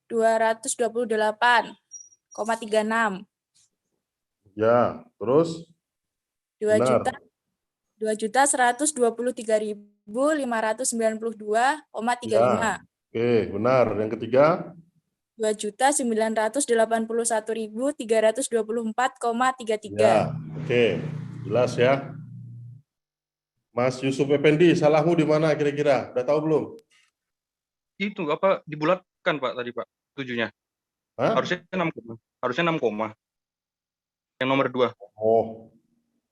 228,36. Ya, terus? 2 juta Benar. 2.123.592,35. Ya. Oke, benar. Yang ketiga? 2.981.324,33. Ya, oke. Jelas ya. Mas Yusuf Effendi, salahmu di mana kira-kira? Udah tahu belum? Itu apa dibulatkan Pak tadi Pak, tujuhnya. Hah? Harusnya 6 koma. Harusnya 6 koma. Yang nomor 2. Oh,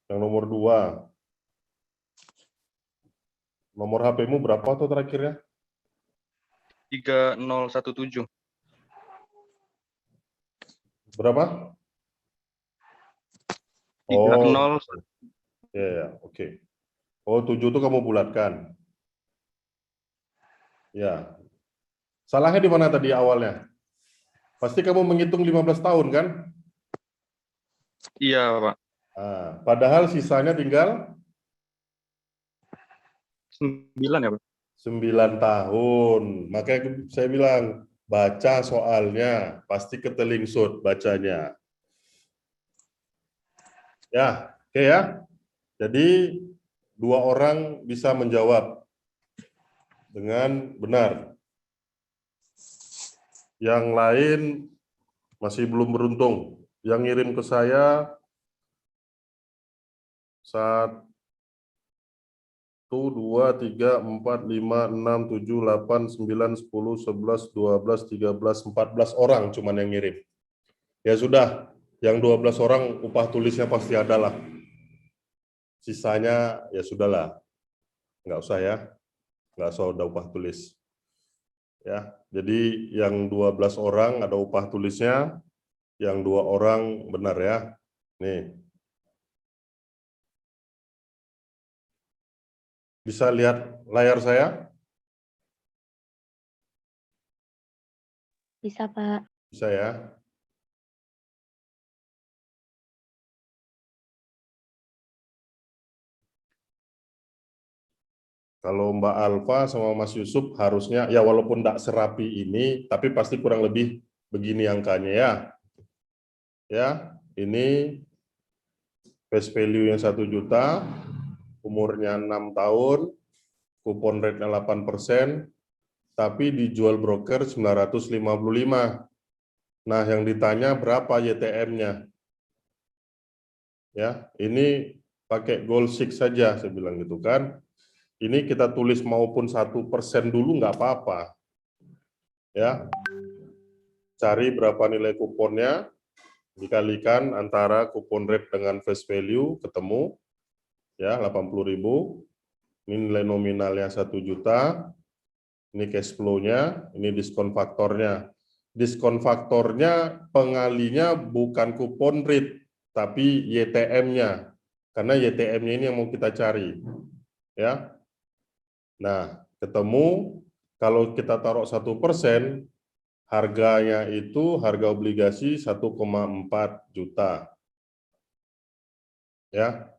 yang nomor 2. Nomor HP-mu berapa tuh terakhirnya? 3017. Berapa? 30. Oh, ya, oke. Oh, 7 itu kamu bulatkan. Ya. Salahnya di mana tadi awalnya? Pasti kamu menghitung 15 tahun kan? Iya Pak. Nah, padahal sisanya tinggal 9 ya Pak. 9 tahun. Makanya saya bilang, baca soalnya, pasti ketelingsut bacanya. Ya, oke ya. Jadi, 2 orang bisa menjawab dengan benar. Yang lain masih belum beruntung. Yang ngirim ke saya 1, 2, 3, 4, 5, 6, 7, 8, 9, 10, 11, 12, 13, 14 orang cuman yang ngirim. Ya sudah, yang 12 orang upah tulisnya pasti ada lah. Sisanya ya sudahlah, nggak usah ya, nggak usah ada upah tulis. Ya, jadi yang 12 orang ada upah tulisnya, yang 2 orang benar ya. Nih. Bisa lihat layar saya? Bisa, Pak. Bisa ya. Kalau Mbak Alfa sama Mas Yusuf harusnya, ya walaupun tidak serapi ini, tapi pasti kurang lebih begini angkanya ya. Ya, ini face value yang 1 juta, umurnya 6 tahun, kupon rate-nya 8%, tapi dijual broker 955. Nah, yang ditanya berapa YTM-nya? Ya, ini pakai gold 6 saja, saya bilang gitu kan. Ini kita tulis maupun 1% dulu nggak apa-apa. Ya, cari berapa nilai kuponnya, dikalikan antara kupon rate dengan face value, ketemu, ya 80.000. Ini nilai nominalnya 1 juta. Ini cash flow-nya, ini diskon faktornya. Diskon faktornya pengalinya bukan kupon rate, tapi YTM-nya. Karena YTM-nya ini yang mau kita cari. Ya. Nah, ketemu kalau kita taruh 1%, harganya itu harga obligasi 1,4 juta. Ya.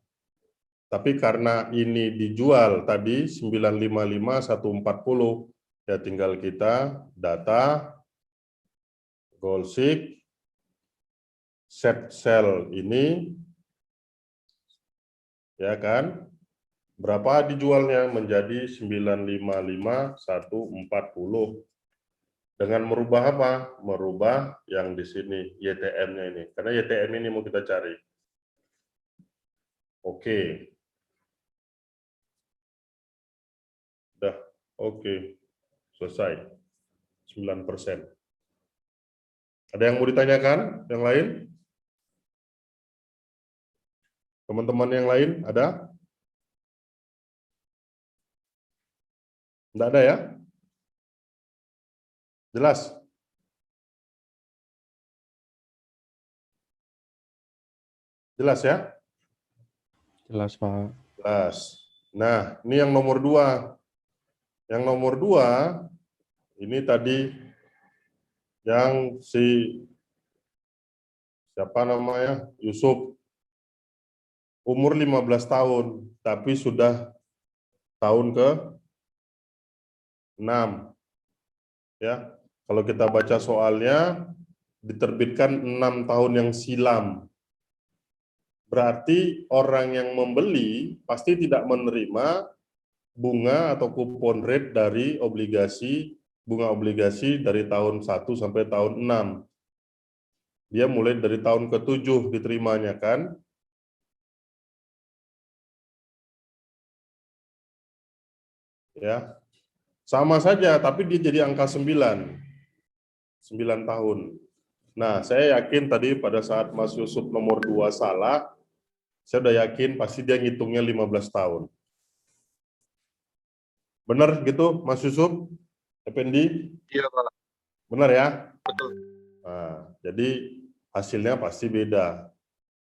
Tapi karena ini dijual tadi 955 140, ya tinggal kita data Golsik set sell ini, ya kan? Berapa dijualnya? Menjadi 955 140. Dengan merubah apa? Merubah yang di sini YTM-nya ini. Karena YTM ini mau kita cari. Oke. Udah. Oke. Selesai. 9%. Ada yang mau ditanyakan? Yang lain? Teman-teman yang lain ada? Tidak ada ya? Jelas? Jelas ya? Jelas, Pak. Jelas. Nah, ini yang nomor 2. Yang nomor 2, ini tadi yang siapa namanya? Yusuf. Umur 15 tahun, tapi sudah tahun ke-6. Ya. Kalau kita baca soalnya, diterbitkan 6 tahun yang silam. Berarti orang yang membeli pasti tidak menerima bunga atau kupon rate dari bunga obligasi dari tahun 1 sampai tahun 6. Dia mulai dari tahun ke-7 diterimanya kan? Ya. Sama saja, tapi dia jadi angka 9 tahun. Nah, saya yakin tadi pada saat Mas Yusuf nomor 2 salah, saya udah yakin pasti dia ngitungnya 15 tahun. Benar gitu, Mas Yusuf? Effendi? Iya, Pak. Benar ya? Betul. Nah, jadi hasilnya pasti beda.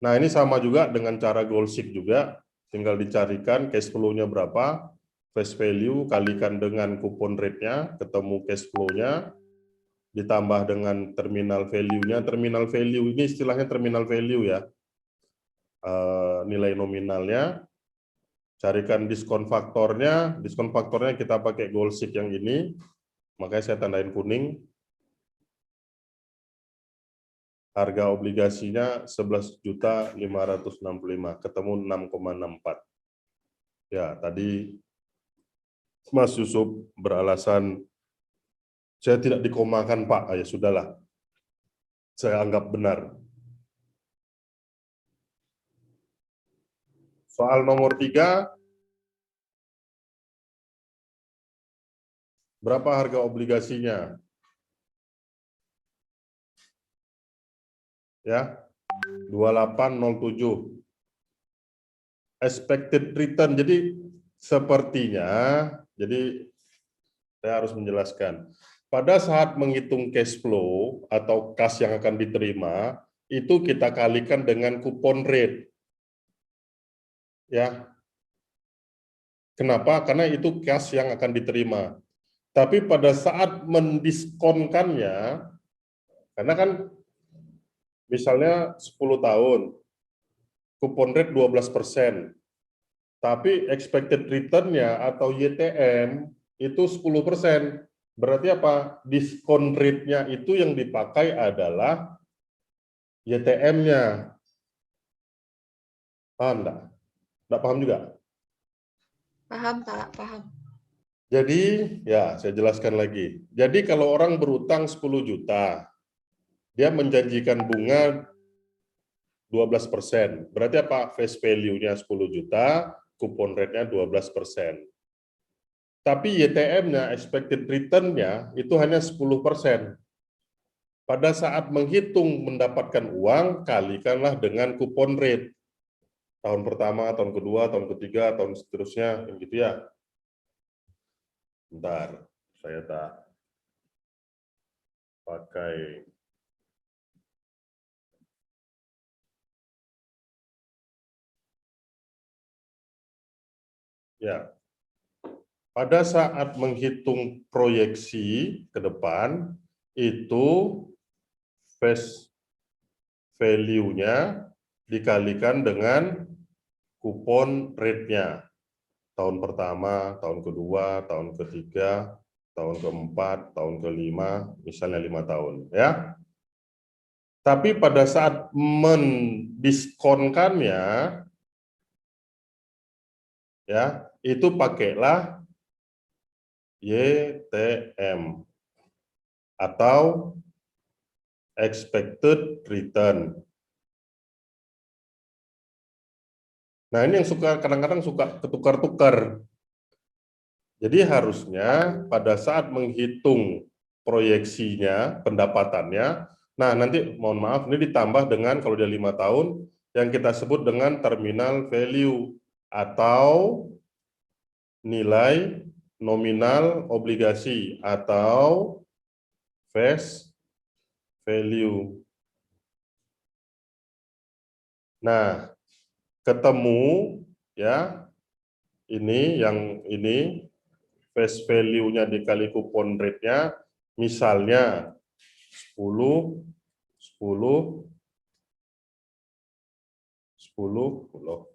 Nah, ini sama juga dengan cara Goalseek juga, tinggal dicarikan cash flow-nya berapa, face value kalikan dengan kupon rate-nya, ketemu cash flow-nya, ditambah dengan terminal value-nya. Terminal value ini istilahnya terminal value ya, nilai nominalnya, carikan diskon faktornya kita pakai Goalseek yang ini, makanya saya tandain kuning. Harga obligasinya 11.565, ketemu 6,64. Ya, tadi Mas Yusuf beralasan saya tidak dikomakan Pak, ya sudahlah. Saya anggap benar. Soal nomor 3, berapa harga obligasinya? Ya, 2807. Expected return, jadi sepertinya, jadi saya harus menjelaskan. Pada saat menghitung cash flow atau kas yang akan diterima, itu kita kalikan dengan kupon rate. Ya. Kenapa? Karena itu kas yang akan diterima. Tapi pada saat mendiskonkannya, karena kan misalnya 10 tahun, kupon rate 12%, tapi expected return-nya atau YTM itu 10%. Berarti apa? Diskon rate-nya itu yang dipakai adalah YTM-nya. Paham enggak? Enggak paham juga? Paham, Pak, paham. Jadi, ya saya jelaskan lagi. Jadi kalau orang berutang 10 juta, dia menjanjikan bunga 12%. Berarti apa? Face value-nya 10 juta, kupon rate-nya 12%. Tapi YTM-nya, expected return-nya, itu hanya 10%. Pada saat menghitung mendapatkan uang, kalikanlah dengan kupon rate. Tahun pertama, tahun kedua, tahun ketiga, tahun seterusnya, gitu ya. Bentar, saya tak pakai. Ya, pada saat menghitung proyeksi ke depan, itu face value-nya dikalikan dengan kupon rate-nya. Tahun pertama, tahun kedua, tahun ketiga, tahun keempat, tahun kelima, misalnya 5 tahun. Ya. Tapi pada saat mendiskonkannya, ya, itu pakailah YTM atau expected return. Nah, ini yang kadang-kadang suka ketukar-tukar. Jadi harusnya pada saat menghitung proyeksinya, pendapatannya, nah nanti mohon maaf ini ditambah dengan kalau dia 5 tahun yang kita sebut dengan terminal value atau nilai nominal obligasi atau face value. Nah, ketemu ya ini yang ini face value-nya dikali kupon rate-nya misalnya 10 loh.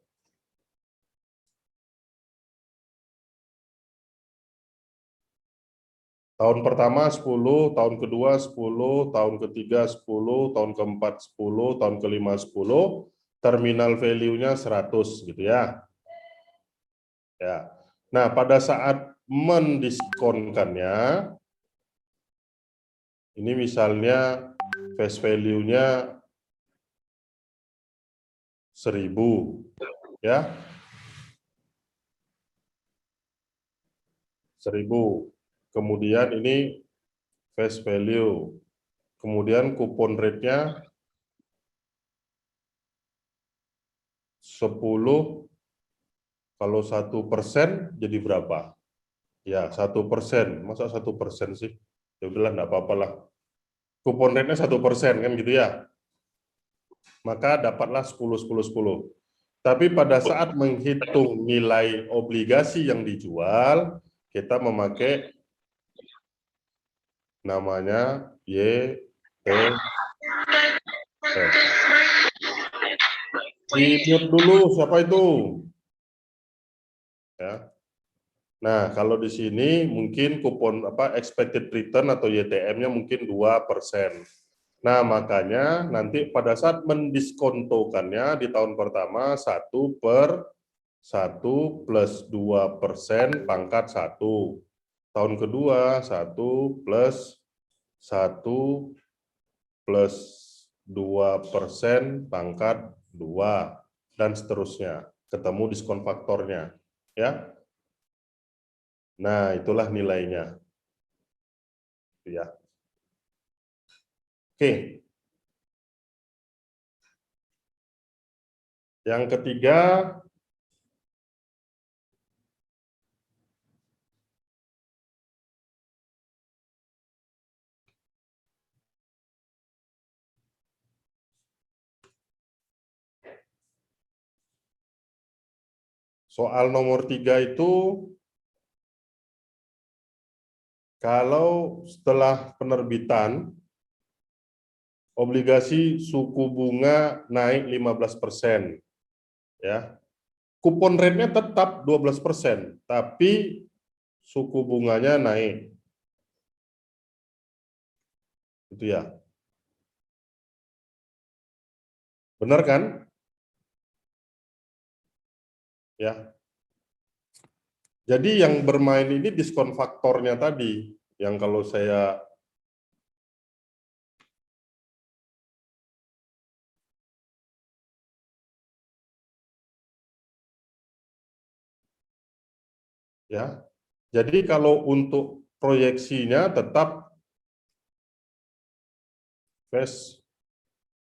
Tahun pertama 10, tahun kedua 10, tahun ketiga 10, tahun keempat 10, tahun kelima 10, terminal value-nya 100 gitu ya. Ya. Nah, pada saat mendiskonkannya, ini misalnya face value-nya 1000 ya. 1000. Kemudian ini face value. Kemudian kupon rate-nya 10. Kalau 1% jadi berapa? Ya, 1%. Masa 1% sih? Ya udahlah, enggak apa-apalah. Kupon rate-nya 1% kan gitu ya. Maka dapatlah 10, 10, 10. Tapi pada saat menghitung nilai obligasi yang dijual, kita memakai namanya YTF. Di-mute dulu, siapa itu? Ya. Nah, kalau di sini mungkin kupon expected return atau YTM-nya mungkin 2%. Nah, makanya nanti pada saat mendiskontokannya di tahun pertama 1/1 plus 2% pangkat 1. Tahun kedua 1 plus 1 plus 2% pangkat 2 dan seterusnya. Ketemu diskon faktornya, ya. Nah, itulah nilainya. Ya. Oke. Yang ketiga, soal nomor 3 itu, kalau setelah penerbitan, obligasi suku bunga naik 15%. Ya. Kupon rate-nya tetap 12%, tapi suku bunganya naik. Itu ya. Benar kan? Ya. Jadi yang bermain ini diskon faktornya tadi, yang kalau saya ya. Jadi kalau untuk proyeksinya tetap face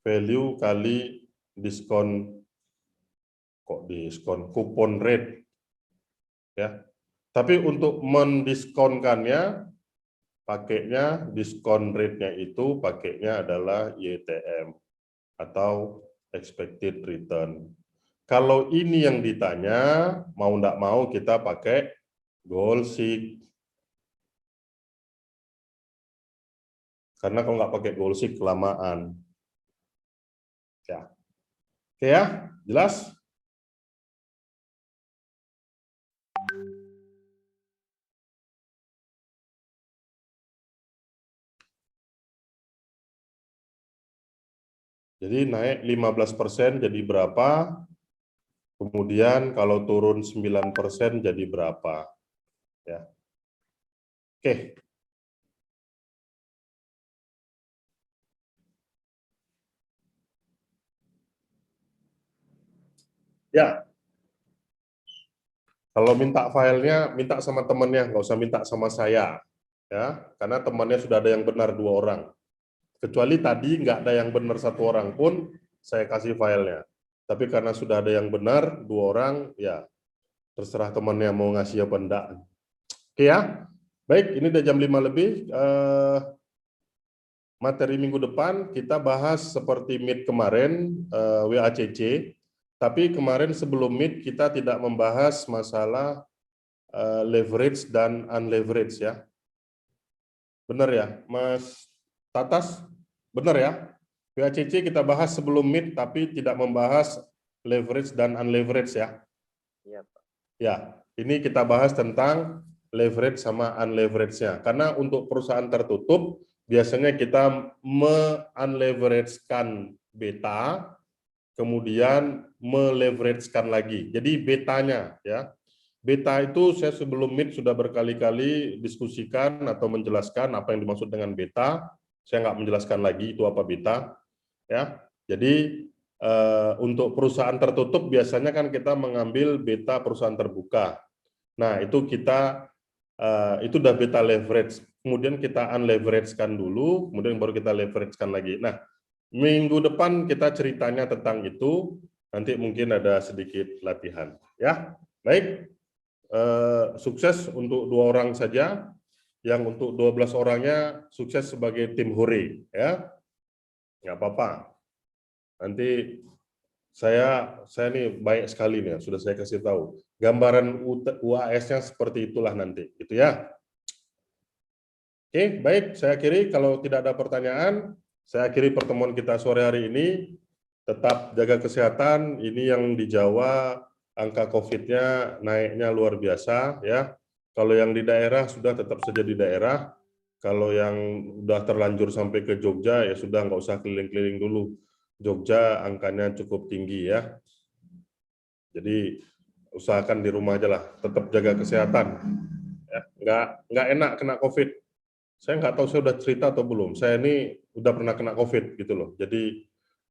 value kali diskon, kupon rate ya. Tapi untuk mendiskonkannya pakainya diskon rate-nya itu pakainya adalah YTM atau expected return. Kalau ini yang ditanya, mau enggak mau kita pakai goalseek. Karena kalau nggak pakai goalseek kelamaan. Ya. Oke ya, jelas? Jadi naik 15% jadi berapa? Kemudian kalau turun 9% jadi berapa? Ya. Oke. Ya. Kalau minta filenya, minta sama temannya, nggak usah minta sama saya. Ya, karena temannya sudah ada yang benar 2 orang. Kecuali tadi nggak ada yang benar 1 orang pun, saya kasih filenya. Tapi karena sudah ada yang benar 2 orang, ya terserah temannya mau ngasih apa enggak. Oke ya, baik, ini udah jam 5 lebih. Materi minggu depan kita bahas seperti Meet kemarin, WACC. Tapi kemarin sebelum Meet kita tidak membahas masalah leverage dan unleverage ya. Benar ya, Mas Tatas? Benar ya? WACC kita bahas sebelum Meet tapi tidak membahas leverage dan unleverage ya. Iya, Pak. Ya, ini kita bahas tentang leverage sama unleverage-nya. Karena untuk perusahaan tertutup, biasanya kita me-unleverage-kan beta, kemudian meleverage-kan lagi. Jadi betanya, ya. Beta itu saya sebelum meet sudah berkali-kali diskusikan atau menjelaskan apa yang dimaksud dengan beta. Saya nggak menjelaskan lagi itu apa beta, ya. Jadi untuk perusahaan tertutup biasanya kan kita mengambil beta perusahaan terbuka. Nah itu kita itu udah beta leverage. Kemudian kita unleverage-kan dulu, kemudian baru kita leverage-kan lagi. Nah minggu depan kita ceritanya tentang itu. Nanti mungkin ada sedikit latihan, ya. Baik. Sukses untuk 2 orang saja, yang untuk 12 orangnya sukses sebagai tim hore, ya. Nggak apa-apa. Nanti saya nih baik sekali nih, sudah saya kasih tahu. Gambaran UAS-nya seperti itulah nanti, gitu ya. Oke, baik, saya akhiri. Kalau tidak ada pertanyaan, saya akhiri pertemuan kita sore hari ini. Tetap jaga kesehatan, ini yang di Jawa angka COVID-nya naiknya luar biasa, ya. Kalau yang di daerah sudah tetap saja di daerah. Kalau yang udah terlanjur sampai ke Jogja ya sudah nggak usah keliling-keliling dulu. Jogja angkanya cukup tinggi, ya. Jadi usahakan di rumah aja lah, tetap jaga kesehatan. Ya, nggak enak kena COVID. Saya nggak tahu saya udah cerita atau belum. Saya ini udah pernah kena COVID gitu loh. Jadi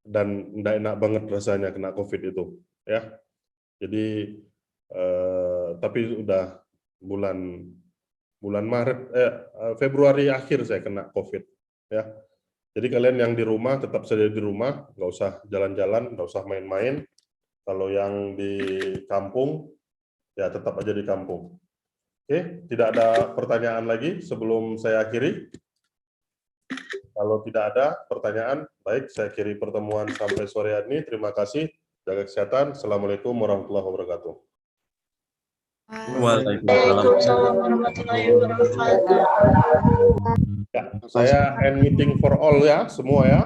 dan nggak enak banget rasanya kena COVID itu, ya. Jadi tapi udah bulan Maret, Februari akhir saya kena COVID, ya. Jadi kalian yang di rumah tetap saja di rumah, nggak usah jalan-jalan, nggak usah main-main. Kalau yang di kampung, ya tetap aja di kampung. Oke, tidak ada pertanyaan lagi sebelum saya akhiri. Kalau tidak ada pertanyaan, baik, saya akhiri pertemuan sampai sore hari ini. Terima kasih, jaga kesehatan. Assalamualaikum warahmatullahi wabarakatuh. Waalaikumsalam warahmatullahi wabarakatuh. Ya, saya end meeting for all ya, semua ya.